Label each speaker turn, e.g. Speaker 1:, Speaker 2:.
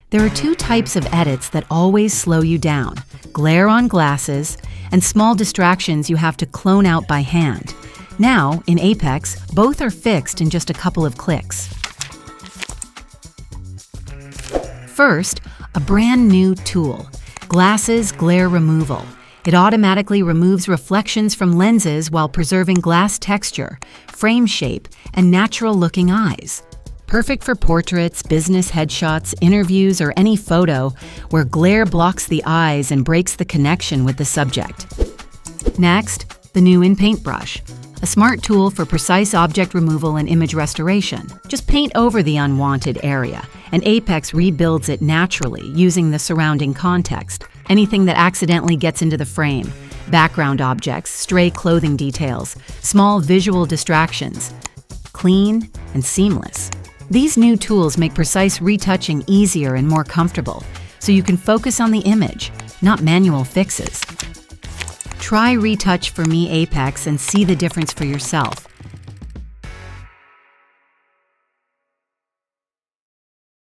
Speaker 1: There are two types of edits that always slow you down: glare on glasses and small distractions you have to clone out by hand. Now, in Apex, both are fixed in just a couple of clicks. First, a brand new tool, Glasses Glare Removal. It automatically removes reflections from lenses while preserving glass texture, frame shape, and natural-looking eyes. Perfect for portraits, business headshots, interviews, or any photo where glare blocks the eyes and breaks the connection with the subject. Next, the new Inpaint Brush, a smart tool for precise object removal and image restoration. Just paint over the unwanted area, and Apex rebuilds it naturally using the surrounding context. Anything that accidentally gets into the frame, background objects, stray clothing details, small visual distractions. Clean and seamless. These new tools make precise retouching easier and more comfortable, so you can focus on the image, not manual fixes. Try Retouch4me Apex and see the difference for yourself.